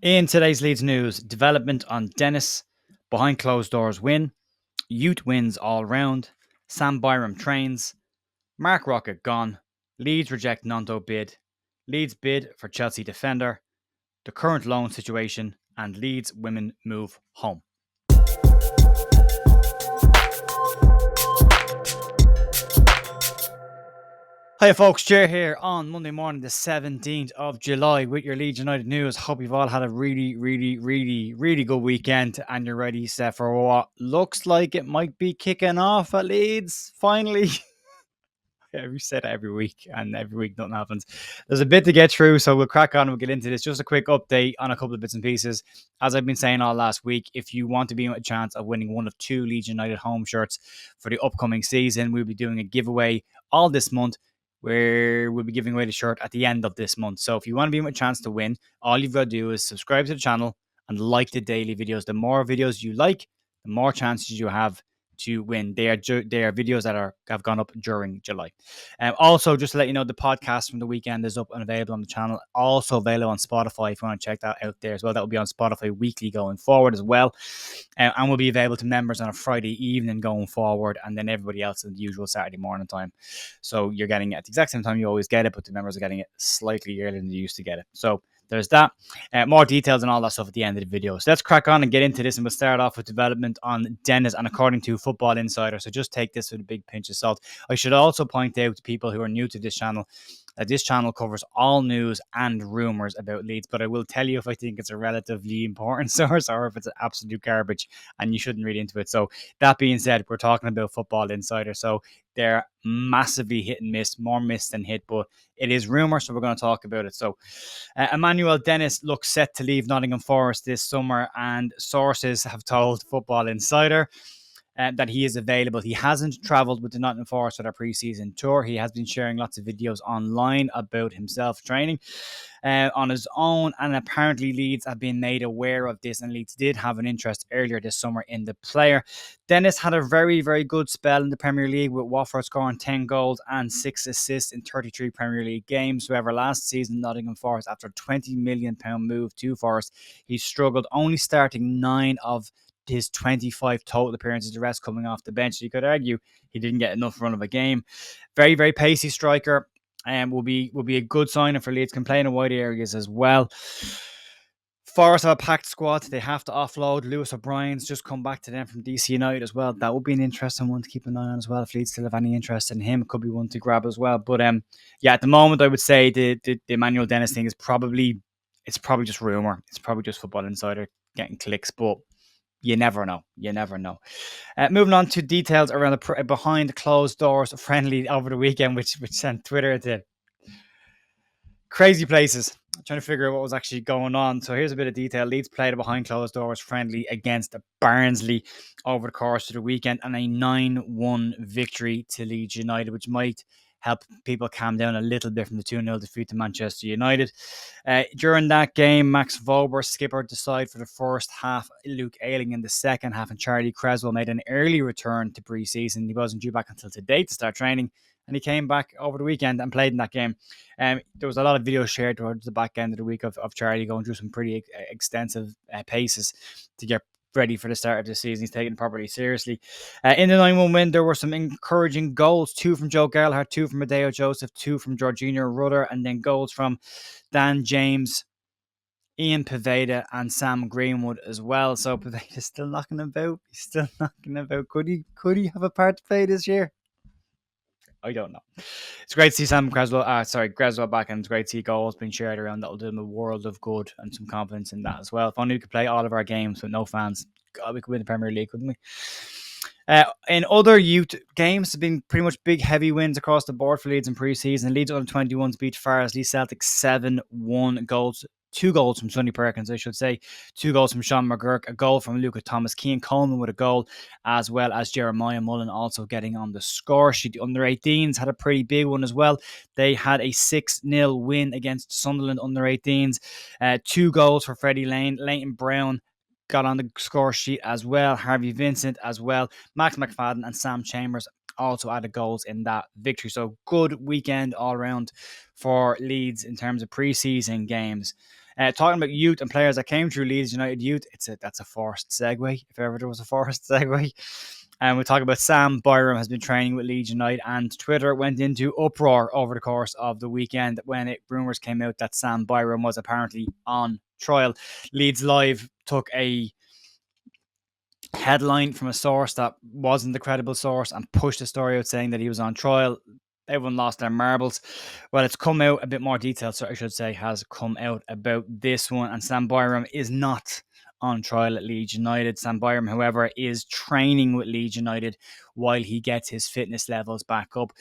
In today's Leeds news, development on Dennis, behind closed doors win, Youth wins all round, Sam Byram trains, Mark Roca gone, Leeds reject Gnonto bid, Leeds bid for Chelsea defender, the current loan situation, and Leeds women move home. Hiya folks, Jer here on Monday morning the 17th of July with your Leeds United news. Hope you've all had a really good weekend and you're ready set for what looks like it might be kicking off at Leeds, finally. We say that every week and every week nothing happens. There's a bit to get through, so we'll crack on and we'll get into this. Just a quick update on a couple of bits and pieces. As I've been saying all last week, if you want to be in a chance of winning one of two Leeds United home shirts for the upcoming season, we'll be doing a giveaway all this month where we'll be giving away the shirt at the end of this month. So if you want to be in a chance to win, all you've got to do is subscribe to the channel and like the daily videos. The more videos you like, the more chances you have to win. They are videos that have gone up during July. Also, just to let you know, the podcast from the weekend is up and available on the channel. Also available on Spotify if you want to check that out there as well. That will be on Spotify weekly going forward as well. And will be available to members on a Friday evening going forward, and then everybody else in the usual Saturday morning time. So you're getting it at the exact same time you always get it, but the members are getting it slightly earlier than they used to get it. So there's that. More details and all that stuff at the end of the video. So let's crack on and get into this, and we'll start off with development on Dennis and according to Football Insider. So just take this with a big pinch of salt. I should also point out to people who are new to this channel that this channel covers all news and rumours about Leeds, but I will tell you if I think it's a relatively important source or if it's absolute garbage and you shouldn't read into it. So that being said, we're talking about Football Insider. So they're massively hit and miss, more miss than hit, but it is rumour, so we're going to talk about it. So Emmanuel Dennis looks set to leave Nottingham Forest this summer, and sources have told Football Insider that he is available. He hasn't travelled with the Nottingham Forest for their pre-season tour. He has been sharing lots of videos online about himself training on his own, and apparently Leeds have been made aware of this, and Leeds did have an interest earlier this summer in the player. Dennis had a very good spell in the Premier League, with Watford scoring 10 goals and 6 assists in 33 Premier League games. However, last season Nottingham Forest, after a £20 million move to Forest, he struggled, only starting 9 of his 25 total appearances, the rest coming off the bench. So you could argue he didn't get enough run of a game. Very pacey striker, and will be a good signing for Leeds. Can play in the wide areas as well. Forest have a packed squad. They have to offload. Lewis O'Brien's just come back to them from DC United as well. That would be an interesting one to keep an eye on as well. If Leeds still have any interest in him, it could be one to grab as well. But yeah, at the moment, I would say the Emmanuel Dennis thing is probably just rumor. It's probably just Football Insider getting clicks, but you never know. Moving on to details around the behind closed doors friendly over the weekend, which sent Twitter to crazy places. I'm trying to figure out what was actually going on. So here's a bit of detail. Leeds played a behind closed doors friendly against Barnsley over the course of the weekend, and a 9-1 victory to Leeds United, which might help people calm down a little bit from the 2-0 defeat to Manchester United. During that game, Max Vober skippered the side for the first half, Luke Ayling in the second half, and Charlie Creswell made an early return to pre-season. He wasn't due back until today to start training, and he came back over the weekend and played in that game. There was a lot of videos shared towards the back end of the week of Charlie going through some pretty extensive paces to get ready for the start of the season. He's taken it properly seriously. In the 9-1 win, there were some encouraging goals. 2 from Joe Gerhardt, 2 from Adeo Joseph, 2 from Jorginho Rudder, and then goals from Dan James, Ian Poveda, and Sam Greenwood as well. So Poveda's still knocking about. He's still knocking about. Could he have a part to play this year? I don't know. It's great to see Creswell back, and it's great to see goals being shared around. That'll do him a world of good and some confidence in that as well. If only we could play all of our games with no fans, God, we could win the Premier League, couldn't we? In other youth games, there's been pretty much big, heavy wins across the board for Leeds in pre-season. Leeds under 21s beat Farsley Celtic 7-1 goals. 2 goals from Sonny Perkins, I should say. 2 goals from Sean McGurk. A goal from Luca Thomas. Keane Coleman with a goal, as well as Jeremiah Mullen also getting on the score sheet. The under 18s had a pretty big one as well. They had a 6-0 win against Sunderland under 18s. 2 goals for Freddie Lane. Leighton Brown got on the score sheet as well. Harvey Vincent as well. Max McFadden and Sam Chambers also added goals in that victory. So good weekend all around for Leeds in terms of pre-season games. Talking about youth and players that came through Leeds United youth, that's a forced segue, if ever there was a forced segue. And we talk about Sam Byram has been training with Leeds United, and Twitter went into uproar over the course of the weekend when rumours came out that Sam Byram was apparently on trial. Leeds Live took a headline from a source that wasn't the credible source and pushed the story out saying that he was on trial. Everyone lost their marbles. Well, it's come out a bit more detail, so I should say, has come out about this one. And Sam Byram is not on trial at Leeds United. Sam Byram, however, is training with Leeds United while he gets his fitness levels back up.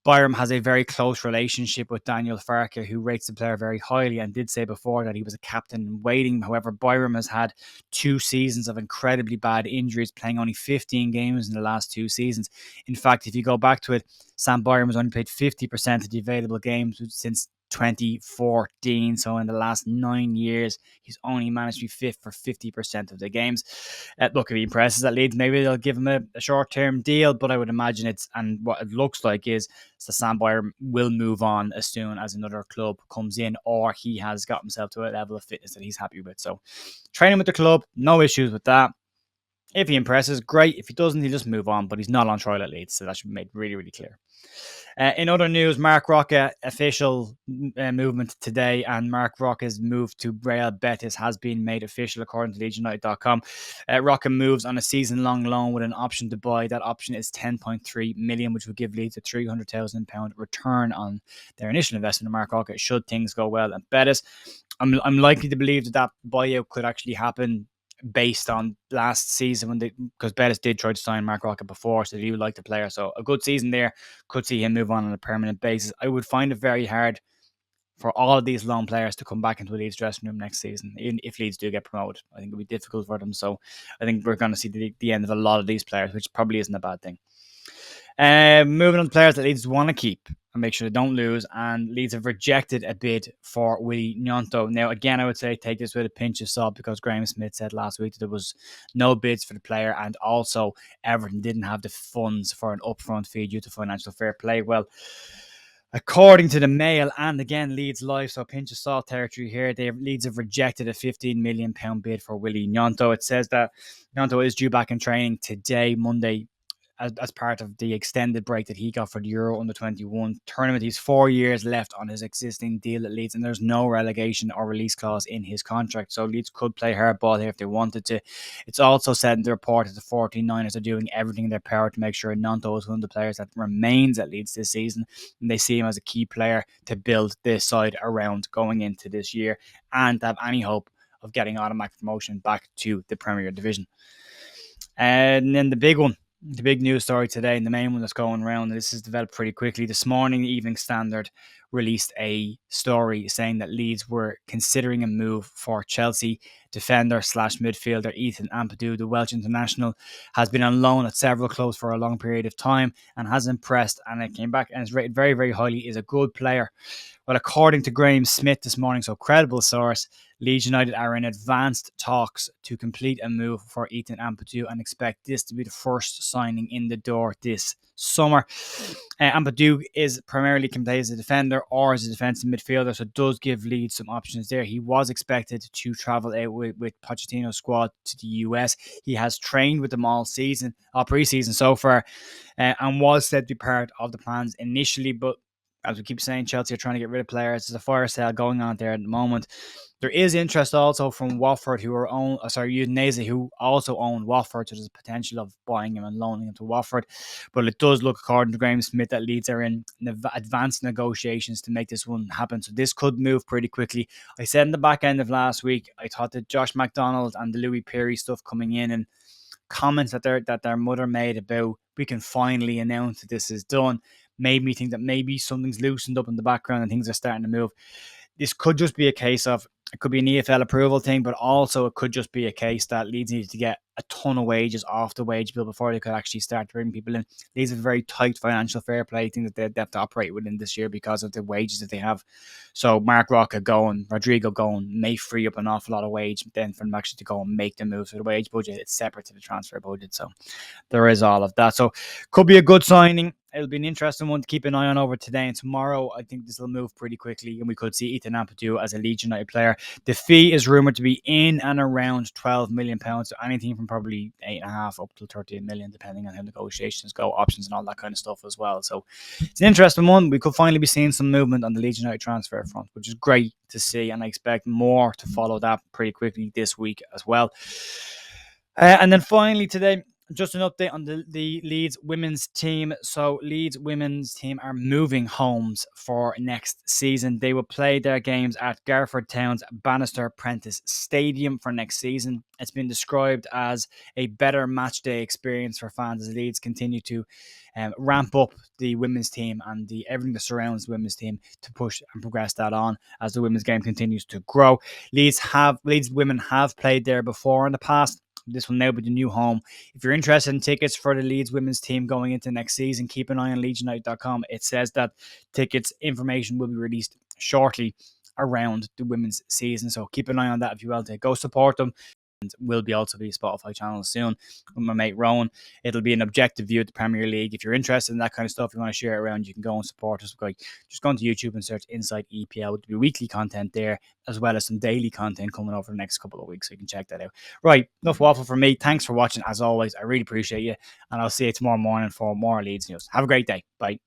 Byram has a very close relationship with Daniel Farke, who rates the player very highly and did say before that he was a captain in waiting. However, Byram has had 2 seasons of incredibly bad injuries, playing only 15 games in the last 2 seasons. In fact, if you go back to it, Sam Byram has only played 50% of the available games since 2014. So in the last 9 years, he's only managed to be fit for 50% of the games. Look, if he impresses at Leeds, maybe they'll give him a short-term deal, but I would imagine and what it looks like is that Sam Byram will move on as soon as another club comes in, or he has got himself to a level of fitness that he's happy with. So training with the club, no issues with that. If he impresses, great. If he doesn't, he'll just move on, but he's not on trial at Leeds, so that should be made really, really clear. In other news, Mark Roca official movement today, and Mark Roca's move to Real Betis has been made official according to LeedsUnited.com. Roca moves on a season-long loan with an option to buy. That option is 10.3 million, which would give Leeds a £300,000 return on their initial investment in Mark Roca should things go well at Betis. I'm likely to believe that buyout could actually happen based on last season because Betis did try to sign Mark Roca before, so he would like the player. So a good season there, could see him move on a permanent basis. I would find it very hard for all of these loan players to come back into a Leeds dressing room next season, even if Leeds do get promoted. I think it'll be difficult for them. So I think we're going to see the end of a lot of these players, which probably isn't a bad thing. Moving on to players that Leeds want to keep and make sure they don't lose, and Leeds have rejected a bid for Willie Nyonto. Now, again, I would say take this with a pinch of salt because Graham Smith said last week that there was no bids for the player, and also Everton didn't have the funds for an upfront fee due to financial fair play. Well, according to the Mail, and again Leeds Live, so pinch of salt territory here, Leeds have rejected a £15 million bid for Willie Nyonto. It says that Nyonto is due back in training today, Monday, as part of the extended break that he got for the Euro Under-21 tournament. He's 4 years left on his existing deal at Leeds, and there's no relegation or release clause in his contract, so Leeds could play hardball here if they wanted to. It's also said in the report that the 49ers are doing everything in their power to make sure Nyonto is one of the players that remains at Leeds this season, and they see him as a key player to build this side around going into this year and to have any hope of getting automatic promotion back to the Premier Division. And then the big news story today, and the main one that's going around, and this has developed pretty quickly. This morning, the Evening Standard released a story saying that Leeds were considering a move for Chelsea defender / midfielder Ethan Ampadu. The Welsh international has been on loan at several clubs for a long period of time and has impressed, and it came back and is rated very, very highly, is a good player. Well, according to Graham Smith this morning, so credible source, Leeds United are in advanced talks to complete a move for Ethan Ampadu and expect this to be the first signing in the door this summer. Ampadu primarily can play as a defender or as a defensive midfielder, so it does give Leeds some options there. He was expected to travel out with Pochettino's squad to the US. He has trained with them all pre-season so far, and was said to be part of the plans initially, but as we keep saying, Chelsea are trying to get rid of players. There's a fire sale going on there at the moment. There is interest also from Watford, Udinese, who also own Watford, so there's a potential of buying him and loaning him to Watford. But it does look, according to Graham Smith, that Leeds are in advanced negotiations to make this one happen. So this could move pretty quickly. I said in the back end of last week, I thought that Josh McDonald and the Louis Perry stuff coming in and comments that their mother made about we can finally announce that this is done made me think that maybe something's loosened up in the background and things are starting to move. This could just be a case of, it could be an EFL approval thing, but also it could just be a case that Leeds needed to get a ton of wages off the wage bill before they could actually start to bring people in. Leeds have a very tight financial fair play thing that they have to operate within this year because of the wages that they have. So Mark Roca going, Rodrigo going may free up an awful lot of wage then for them actually to go and make the move. So the wage budget, it's separate to the transfer budget. So there is all of that. So could be a good signing. it'll be an interesting one to keep an eye on over today and tomorrow. I think this will move pretty quickly, and we could see Ethan Ampadu as a Leeds United player. The fee is rumoured to be in and around £12 million, so anything from probably 8.5 up to 13 million, depending on how negotiations go, options and all that kind of stuff as well. So it's an interesting one. We could finally be seeing some movement on the Leeds United transfer front, which is great to see, and I expect more to follow that pretty quickly this week as well. And then finally today, just an update on the Leeds women's team. So Leeds women's team are moving homes for next season. They will play their games at Garford Town's Bannister Prentice Stadium for next season. It's been described as a better match day experience for fans as Leeds continue to ramp up the women's team and everything that surrounds the women's team to push and progress that on as the women's game continues to grow. Leeds women have played there before in the past. This will now be the new home. If you're interested in tickets for the Leeds women's team going into next season, keep an eye on leedsunited.com. It says that tickets information will be released shortly around the women's season. So keep an eye on that if you will to go support them. And will be also be Spotify channel soon with my mate Rowan. It'll be an objective view of the Premier League. If you're interested in that kind of stuff, you want to share it around, you can go and support us. Just go onto YouTube and search Inside EPL. There'll be weekly content there, as well as some daily content coming over the next couple of weeks, so you can check that out. Right, enough waffle from me. Thanks for watching, as always. I really appreciate you, and I'll see you tomorrow morning for more Leeds news. Have a great day. Bye.